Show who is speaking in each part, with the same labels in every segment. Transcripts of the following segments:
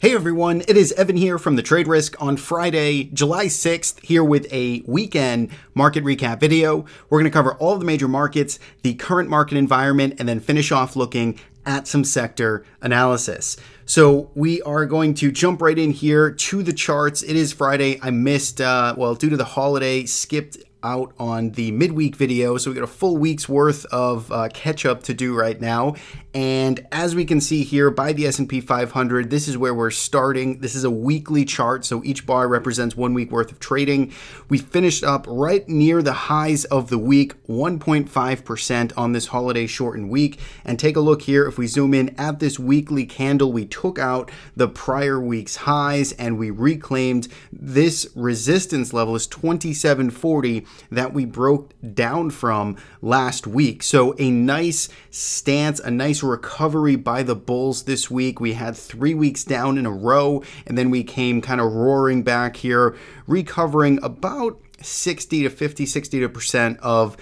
Speaker 1: Hey everyone, it is Evan here from The Trade Risk on Friday, July 6th, here with a weekend market recap video. We're going to cover all of the major markets, the current market environment, and then finish off looking at some sector analysis. So we are going to jump right in here to the charts. It is Friday. I missed, due to the holiday, skipped out on the midweek video, so we got a full week's worth of catch up to do right now. And as we can see here by the S&P 500, this is where we're starting. This is a weekly chart, so each bar represents 1 week worth of trading. We finished up right near the highs of the week, 1.5% on this holiday shortened week. And take a look here. If we zoom in at this weekly candle, we took out the prior week's highs and we reclaimed this resistance level is 2740 that we broke down from last week. So a nice stance, a nice recovery by the bulls this week. We had 3 weeks down in a row, and then we came kind of roaring back here, recovering about 60% of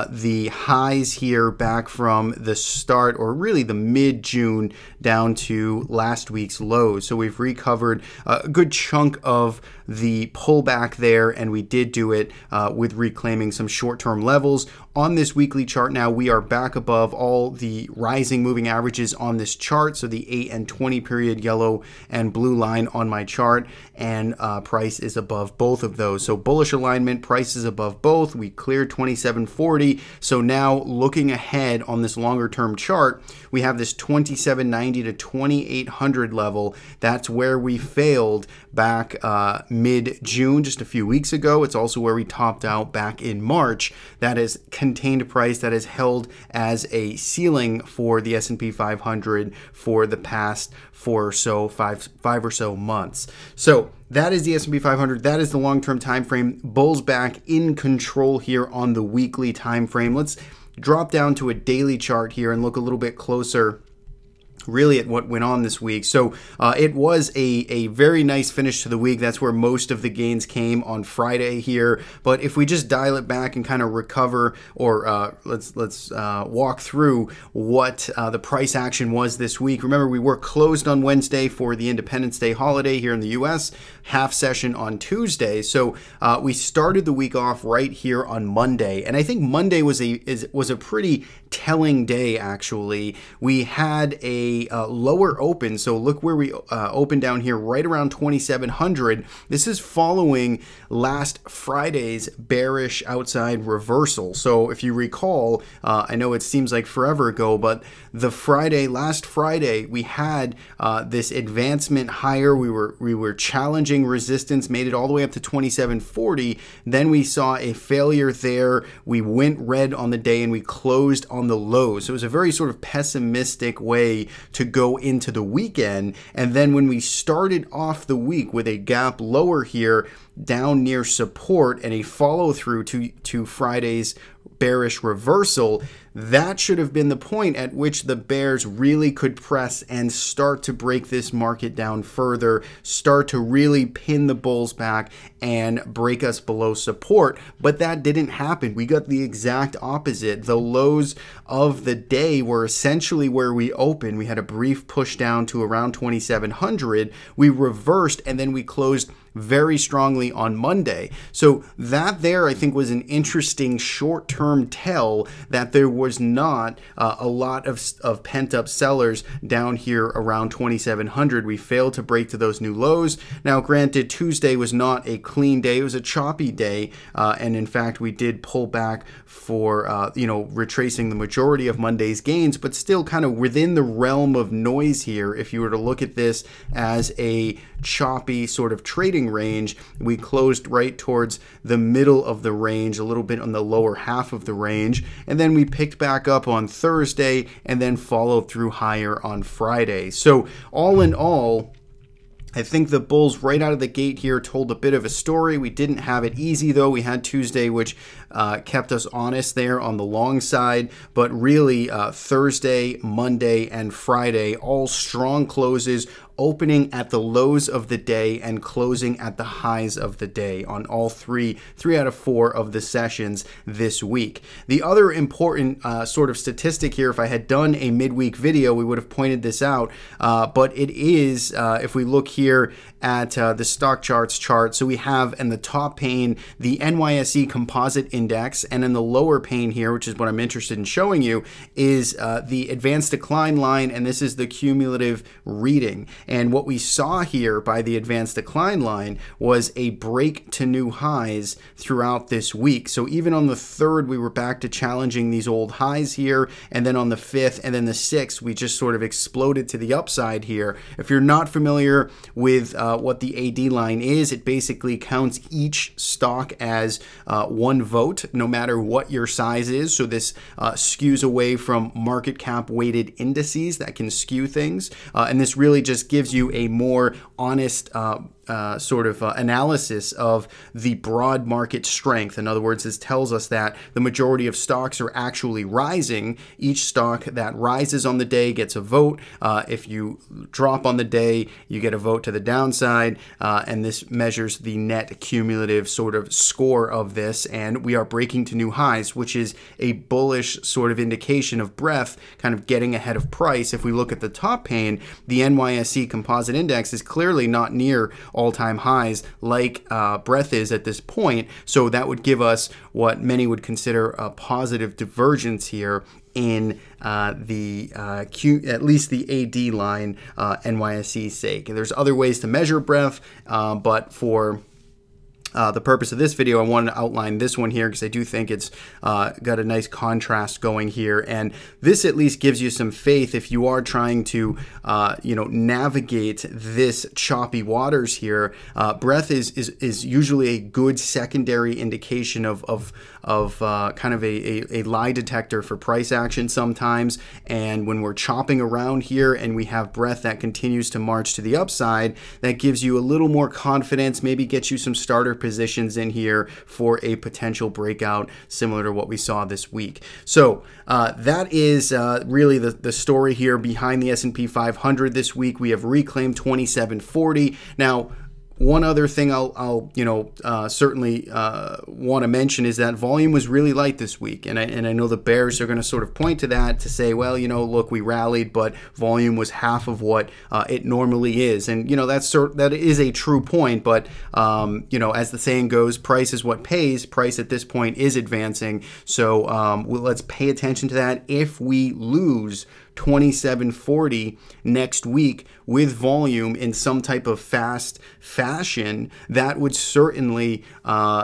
Speaker 1: the highs here back from the start, or really the mid-June down to last week's lows. So we've recovered a good chunk of the pullback there, and we did do it with reclaiming some short-term levels. On this weekly chart now, we are back above all the rising moving averages on this chart. So the 8 and 20 period yellow and blue line on my chart, and price is above both of those. So bullish alignment, price is above both. We cleared 2740. So now looking ahead on this longer term chart, we have this 2790 to 2800 level. That's where we failed back mid-June, just a few weeks ago. It's also where we topped out back in March. That is contained price that is held as a ceiling for the S&P 500 for the past five or so months. So that is the S&P 500. That is the long-term time frame. Bulls back in control here on the weekly time frame. Let's drop down to a daily chart here and look a little bit closer really at what went on this week. So it was a very nice finish to the week. That's where most of the gains came on Friday here. But if we just dial it back and kind of recover, or let's walk through what the price action was this week. Remember, we were closed on Wednesday for the Independence Day holiday here in the US, half session on Tuesday. So we started the week off right here on Monday. And I think Monday was a pretty telling day, actually. We had a lower open. So look where we opened down here, right around 2700. This is following last Friday's bearish outside reversal. So if you recall, I know it seems like forever ago, but last Friday, we had this advancement higher. We were challenging resistance, made it all the way up to 2740. Then we saw a failure there. We went red on the day and we closed on the lows. So it was a very sort of pessimistic way to go into the weekend. And then when we started off the week with a gap lower here down near support and a follow through to Friday's bearish reversal, that should have been the point at which the bears really could press and start to break this market down further, start to really pin the bulls back and break us below support. But that didn't happen. We got the exact opposite. The lows of the day were essentially where we opened. We had a brief push down to around 2700. We reversed and then we closed very strongly on Monday. So that there, I think, was an interesting short-term tell that there was not a lot of pent-up sellers down here around 2700. We failed to break to those new lows. Now, granted, Tuesday was not a clean day. It was a choppy day. And in fact, we did pull back for, retracing the majority of Monday's gains, but still kind of within the realm of noise here. If you were to look at this as a choppy sort of trading range, we closed right towards the middle of the range, a little bit on the lower half of the range, and then we picked back up on Thursday and then followed through higher on Friday. So all in all, I think the bulls right out of the gate here told a bit of a story. We didn't have it easy though. We had Tuesday, which kept us honest there on the long side, but really Thursday, Monday, and Friday, all strong closes, opening at the lows of the day and closing at the highs of the day on all three out of 4 of the sessions this week. The other important sort of statistic here, if I had done a midweek video, we would have pointed this out, but it is, if we look here at the stock charts chart, so we have in the top pane the NYSE Composite Index, and in the lower pane here, which is what I'm interested in showing you, is the advanced decline line, and this is the cumulative reading. And what we saw here by the advanced decline line was a break to new highs throughout this week. So even on the 3rd, we were back to challenging these old highs here, and then on the 5th and then the 6th, we just sort of exploded to the upside here. If you're not familiar with what the AD line is, it basically counts each stock as 1 vote, no matter what your size is. So this skews away from market cap weighted indices that can skew things. And this really just gives you a more honest sort of analysis of the broad market strength. In other words, this tells us that the majority of stocks are actually rising. Each stock that rises on the day gets a vote. If you drop on the day, you get a vote to the downside, and this measures the net cumulative sort of score of this, and we are breaking to new highs, which is a bullish sort of indication of breadth kind of getting ahead of price. If we look at the top pane, the NYSE Composite Index is clearly not near all-time highs like breadth is at this point, so that would give us what many would consider a positive divergence here in at least the AD line, NYSE's sake. And there's other ways to measure breadth, but for the purpose of this video, I wanted to outline this one here because I do think it's got a nice contrast going here, and this at least gives you some faith if you are trying to navigate this choppy waters here. Breadth is usually a good secondary indication of kind of a lie detector for price action sometimes. And when we're chopping around here and we have breadth that continues to march to the upside, that gives you a little more confidence, maybe gets you some starter positions in here for a potential breakout similar to what we saw this week. So that is really the story here behind the S&P 500 this week. We have reclaimed 2740. Now, one other thing I'll certainly want to mention is that volume was really light this week, and I know the bears are going to sort of point to that to say, well, look, we rallied, but volume was half of what it normally is, and that is a true point. But as the saying goes, price is what pays. Price at this point is advancing, so let's pay attention to that. If we lose 2740 next week with volume in some type of fast fashion, that would certainly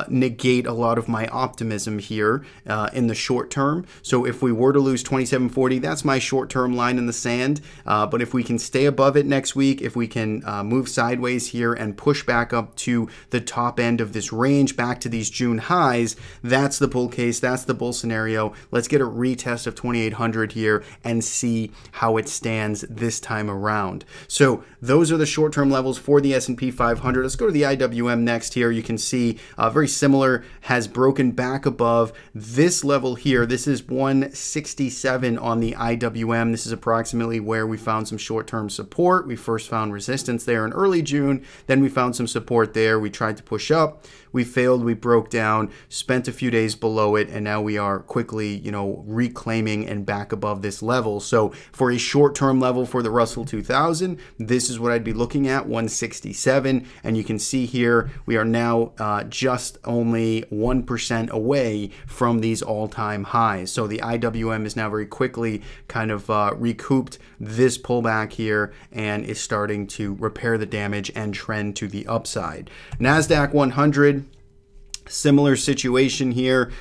Speaker 1: negate a lot of my optimism here in the short term. So if we were to lose 2740, that's my short-term line in the sand. But if we can stay above it next week, if we can move sideways here and push back up to the top end of this range, back to these June highs, that's the bull case, that's the bull scenario. Let's get a retest of 2800 here and see how it stands this time around. So those are the short-term levels for the S&P 500. Let's go to the IWM next here. You can see very similar, has broken back above this level here. This is 167 on the IWM. This is approximately where we found some short-term support. We first found resistance there in early June. Then we found some support there. We tried to push up. We failed. We broke down, spent a few days below it, and now we are quickly, reclaiming and back above this level. So for a short-term level for the Russell 2000, this is what I'd be looking at, 167. And you can see here, we are now just only 1% away from these all-time highs. So the IWM is now very quickly kind of recouped this pullback here and is starting to repair the damage and trend to the upside. NASDAQ 100. Similar situation here.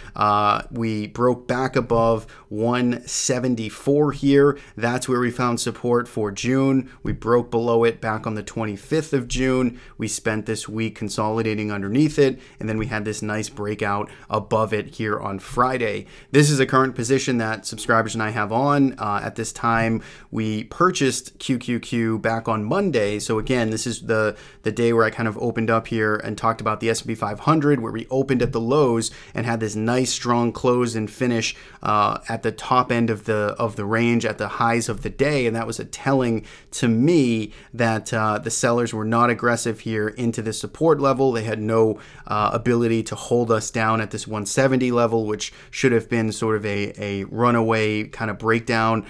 Speaker 1: We broke back above 174 here. That's where we found support for June. We broke below it back on the 25th of June. We spent this week consolidating underneath it, and then we had this nice breakout above it here on Friday. This is a current position that subscribers and I have on. At this time, we purchased QQQ back on Monday. So again, this is the day where I kind of opened up here and talked about the S&P 500, where we opened at the lows and had this nice strong close and finish at the top end of the range at the highs of the day, and that was a telling to me that the sellers were not aggressive here into the support level. They had no ability to hold us down at this 170 level, which should have been sort of a runaway kind of breakdown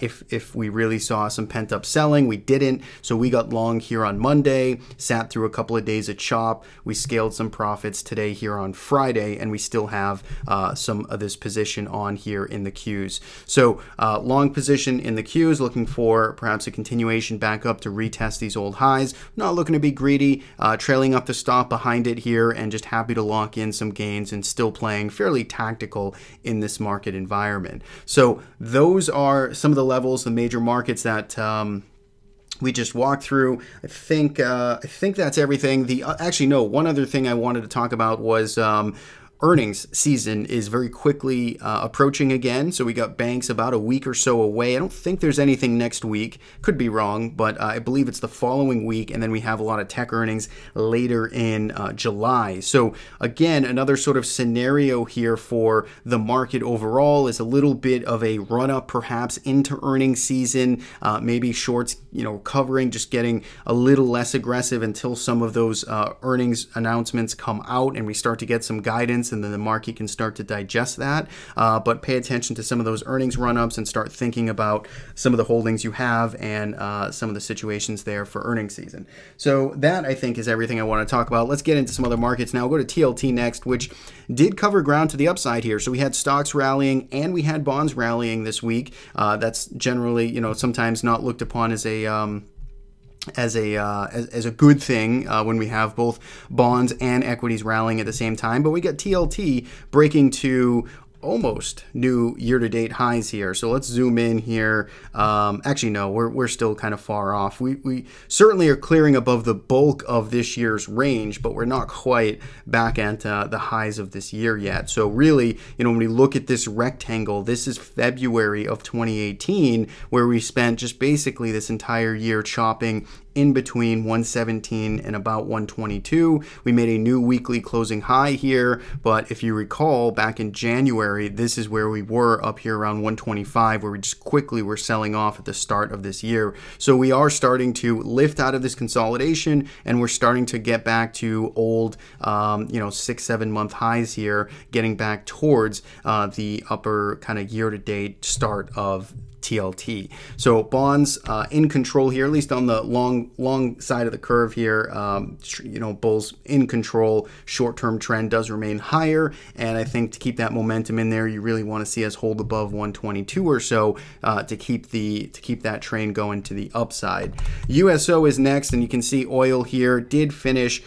Speaker 1: if we really saw some pent-up selling. We didn't, so we got long here on Monday, sat through a couple of days of chop. We scaled some profits today here on Friday, and we still have some of this position on here in the Qs. So long position in the Qs, looking for perhaps a continuation back up to retest these old highs. Not looking to be greedy, trailing up the stop behind it here, and just happy to lock in some gains and still playing fairly tactical in this market environment. So those are some of the levels, the major markets that we just walked through. I think that's everything. Actually, no, one other thing I wanted to talk about was earnings season is very quickly approaching again. So we got banks about a week or so away. I don't think there's anything next week. Could be wrong, but I believe it's the following week. And then we have a lot of tech earnings later in July. So again, another sort of scenario here for the market overall is a little bit of a run up perhaps into earnings season. Maybe shorts, covering, just getting a little less aggressive until some of those earnings announcements come out and we start to get some guidance, and then the market can start to digest that. But pay attention to some of those earnings run-ups and start thinking about some of the holdings you have and some of the situations there for earnings season. So that, I think, is everything I want to talk about. Let's get into some other markets now. We'll go to TLT next, which did cover ground to the upside here. So we had stocks rallying and we had bonds rallying this week. That's generally, sometimes not looked upon as a good thing when we have both bonds and equities rallying at the same time. But we got TLT breaking to almost new year-to-date highs here. So let's zoom in here. Actually, no, we're still kind of far off. We certainly are clearing above the bulk of this year's range, but we're not quite back at the highs of this year yet. So really, when we look at this rectangle, this is February of 2018, where we spent just basically this entire year chopping in between 117 and about 122. We made a new weekly closing high here, but if you recall, back in January, this is where we were up here around 125, where we just quickly were selling off at the start of this year. So we are starting to lift out of this consolidation, and we're starting to get back to old, 6-7 month highs here, getting back towards the upper kind of year-to-date start of TLT. So bonds in control here, at least on the long side of the curve here. Bulls in control. Short-term trend does remain higher, and I think to keep that momentum in there, you really want to see us hold above 122 or so to keep that train going to the upside. USO is next, and you can see oil here did finish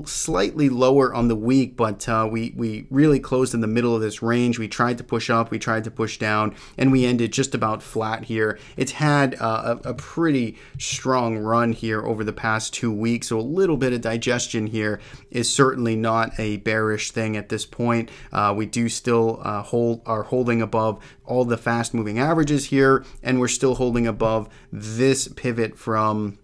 Speaker 1: slightly lower on the week, but we really closed in the middle of this range. We tried to push up, we tried to push down, and we ended just about flat here. It's had a pretty strong run here over the past 2 weeks, so a little bit of digestion here is certainly not a bearish thing at this point. We do still are holding above all the fast moving averages here, and we're still holding above this pivot from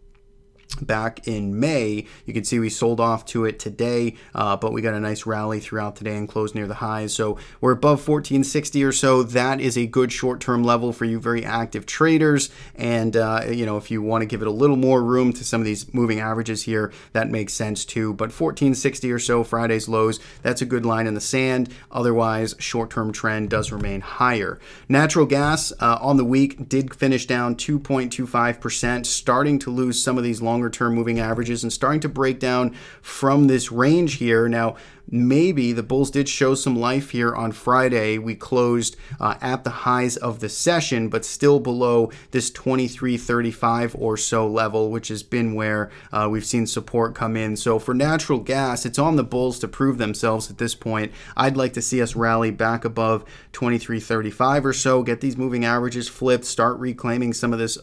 Speaker 1: back in May. You can see we sold off to it today, but we got a nice rally throughout today and closed near the highs. So we're above 1460 or so. That is a good short-term level for you very active traders. And, if you want to give it a little more room to some of these moving averages here, that makes sense too. But 1460 or so, Friday's lows, that's a good line in the sand. Otherwise, short-term trend does remain higher. Natural gas on the week did finish down 2.25%, starting to lose some of these longer-term moving averages and starting to break down from this range here. Now, maybe the bulls did show some life here on Friday. We closed at the highs of the session, but still below this 23.35 or so level, which has been where we've seen support come in. So for natural gas, it's on the bulls to prove themselves at this point. I'd like to see us rally back above 23.35 or so, get these moving averages flipped, start reclaiming some of this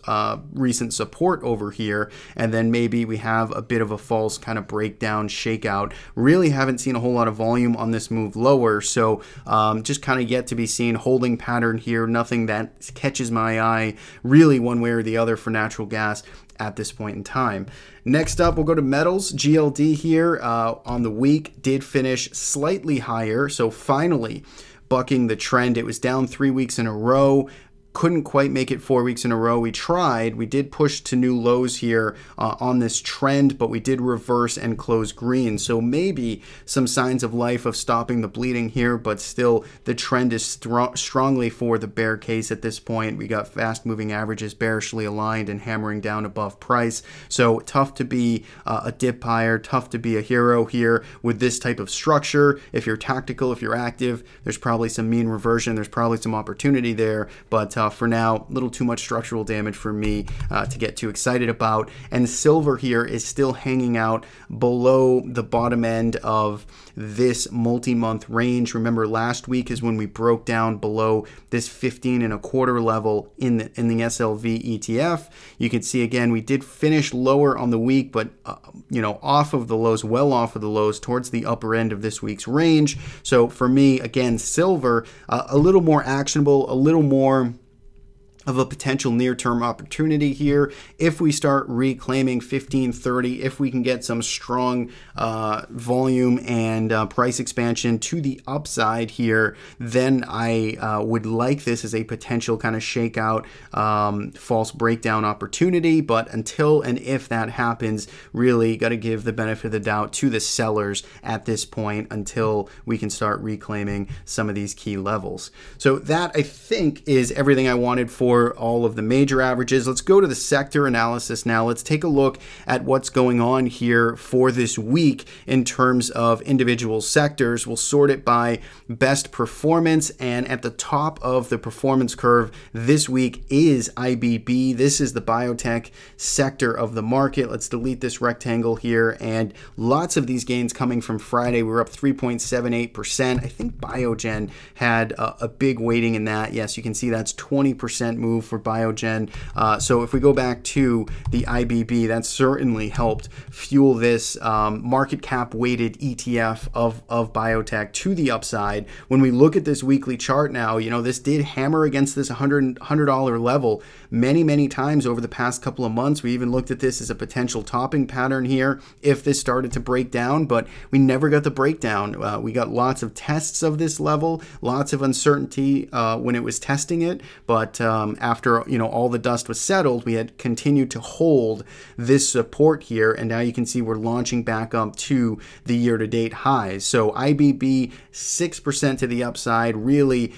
Speaker 1: recent support over here, and then maybe we have a bit of a false kind of breakdown shakeout. Really haven't seen a whole lot of volume on this move lower, so just kind of yet to be seen. Holding pattern here, nothing that catches my eye really one way or the other for natural gas at this point in time. Next up, we'll go to metals. GLD here on the week did finish slightly higher, so finally bucking the trend. It was down 3 weeks in a row. Couldn't quite make it 4 weeks in a row. We tried. We did push to new lows here on this trend, but we did reverse and close green. So maybe some signs of life of stopping the bleeding here, but still the trend is strongly for the bear case at this point. We got fast moving averages bearishly aligned and hammering down above price. So tough to be a dip buyer, tough to be a hero here with this type of structure. If you're tactical, if you're active, there's probably some mean reversion. There's probably some opportunity there, but for now, a little too much structural damage for me to get too excited about. And silver here is still hanging out below the bottom end of this multi-month range. Remember, last week is when we broke down below this 15.25 level in the SLV ETF. You can see again, we did finish lower on the week, but off of the lows, well off of the lows, towards the upper end of this week's range. So for me, again, silver a little more actionable, a little more of a potential near-term opportunity here. If we start reclaiming 1530, if we can get some strong volume and price expansion to the upside here, then I would like this as a potential kind of shakeout, false breakdown opportunity. But until and if that happens, really got to give the benefit of the doubt to the sellers at this point until we can start reclaiming some of these key levels. So that, I think, is everything I wanted for all of the major averages. Let's go to the sector analysis now. Let's take a look at what's going on here for this week in terms of individual sectors. We'll sort it by best performance, and at the top of the performance curve this week is IBB. This is the biotech sector of the market. Let's delete this rectangle here, and lots of these gains coming from Friday. We were up 3.78%. I think Biogen had a big weighting in that. Yes, you can see that's 20% move for Biogen. So if we go back to the IBB, that certainly helped fuel this market cap weighted ETF of biotech to the upside. When we look at this weekly chart now, this did hammer against this $100 level many times over the past couple of months. We even looked at this as a potential topping pattern here if this started to break down, but we never got the breakdown. We got lots of tests of this level, lots of uncertainty when it was testing it, but after all the dust was settled, we had continued to hold this support here, and now you can see we're launching back up to the year-to-date highs. So IBB 6% to the upside, really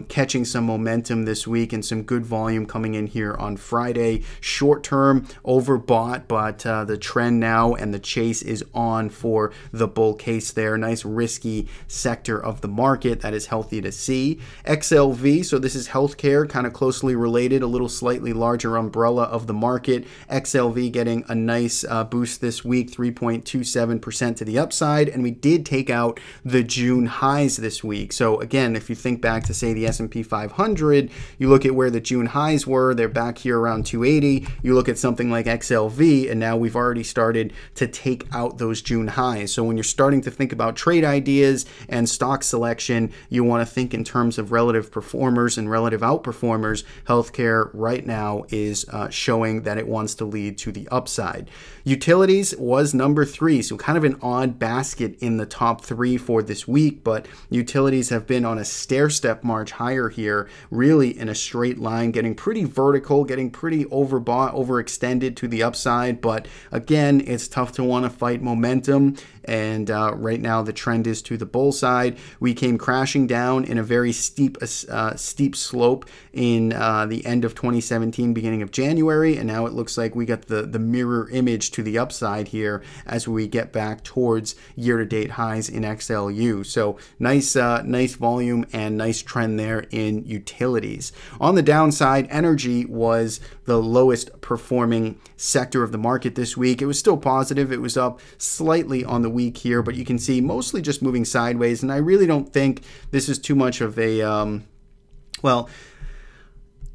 Speaker 1: catching some momentum this week and some good volume coming in here on Friday. Short term overbought, but the trend now and the chase is on for the bull case there. Nice risky sector of the market that is healthy to see. XLV, so this is healthcare, kind of closely related, a little slightly larger umbrella of the market. XLV getting a nice boost this week, 3.27% to the upside, and we did take out the June highs this week. So again, if you think back to say the S&P 500, you look at where the June highs were, they're back here around 280. You look at something like XLV, and now we've already started to take out those June highs. So when you're starting to think about trade ideas and stock selection, you want to think in terms of relative performers and relative outperformers. Healthcare right now is showing that it wants to lead to the upside. Utilities was number 3, so kind of an odd basket in the top 3 for this week, but utilities have been on a stair-step march higher here, really in a straight line, getting pretty vertical, getting pretty overbought, overextended to the upside, but again, it's tough to want to fight momentum, and right now the trend is to the bull side. We came crashing down in a very steep slope in the end of 2017, beginning of January, and now it looks like we got the mirror image to the upside here as we get back towards year-to-date highs in XLU. So nice volume and nice trend there in utilities. On the downside, energy was the lowest performing sector of the market this week. It was still positive. It was up slightly on the week here, but you can see mostly just moving sideways, and I really don't think this is too much of a well,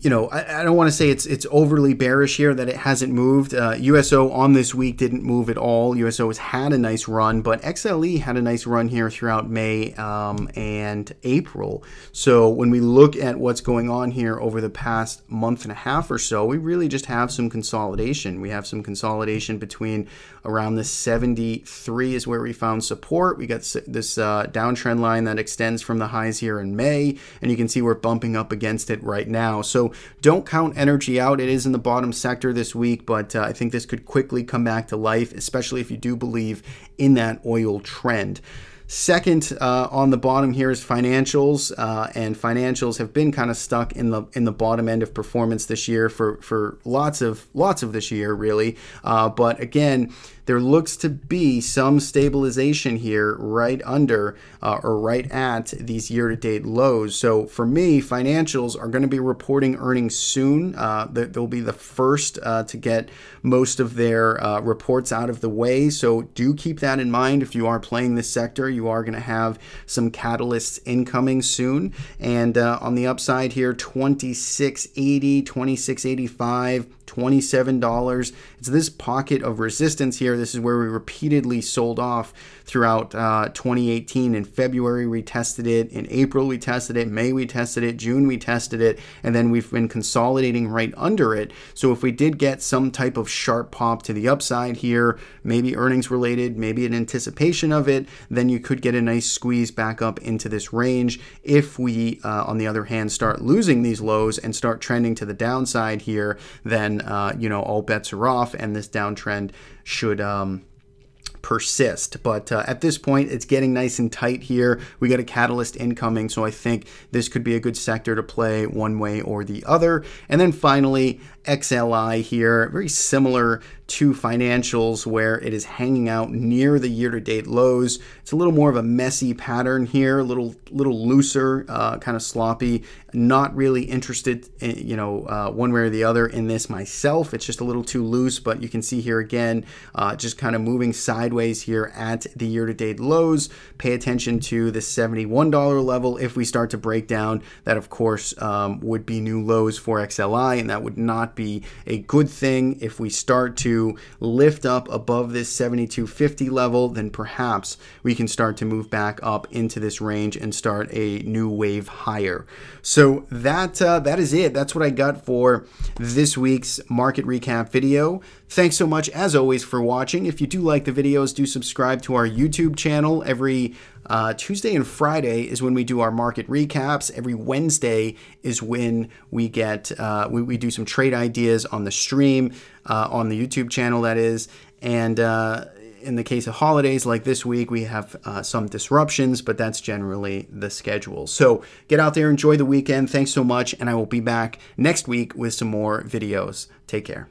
Speaker 1: you know, I don't want to say it's overly bearish here that it hasn't moved. USO on this week didn't move at all. USO has had a nice run, but XLE had a nice run here throughout May and April. So when we look at what's going on here over the past month and a half or so, we really just have some consolidation. We have some consolidation between around the 73 is where we found support. We got this downtrend line that extends from the highs here in May, and you can see we're bumping up against it right now. So don't count energy out. It is in the bottom sector this week, but I think this could quickly come back to life, especially if you do believe in that oil trend. Second, on the bottom here is financials, and financials have been kind of stuck in the bottom end of performance this year for lots of this year, really. But again, there looks to be some stabilization here right under or right at these year-to-date lows. So for me, financials are going to be reporting earnings soon. They'll be the first to get most of their reports out of the way. So do keep that in mind. If you are playing this sector, you are going to have some catalysts incoming soon. And on the upside here, $26.80, $26.85, $27. It's this pocket of resistance here. This is where we repeatedly sold off throughout 2018. In February, we tested it. In April, we tested it. May, we tested it. June, we tested it. And then we've been consolidating right under it. So if we did get some type of sharp pop to the upside here, maybe earnings related, maybe an anticipation of it, then you could get a nice squeeze back up into this range. If we, on the other hand, start losing these lows and start trending to the downside here, then you know, all bets are off, and this downtrend should persist. But at this point, it's getting nice and tight here. We got a catalyst incoming, so I think this could be a good sector to play one way or the other. And then finally, XLI here, very similar to financials, where it is hanging out near the year-to-date lows. It's a little more of a messy pattern here, a little looser, kind of sloppy. Not really interested in, you know, one way or the other in this myself. It's just a little too loose, but you can see here again, just kind of moving sideways here at the year-to-date lows. Pay attention to the $71 level. If we start to break down, that of course would be new lows for XLI, and that would not be a good thing. If we start to lift up above this 72.50 level, then perhaps we can start to move back up into this range and start a new wave higher. So that is it. That's what I got for this week's market recap video. Thanks so much, as always, for watching. If you do like the videos, do subscribe to our YouTube channel. Every Tuesday and Friday is when we do our market recaps. Every Wednesday is when we get we do some trade ideas on the stream, on the YouTube channel, that is. And in the case of holidays like this week, we have some disruptions, but that's generally the schedule. So get out there, enjoy the weekend. Thanks so much, and I will be back next week with some more videos. Take care.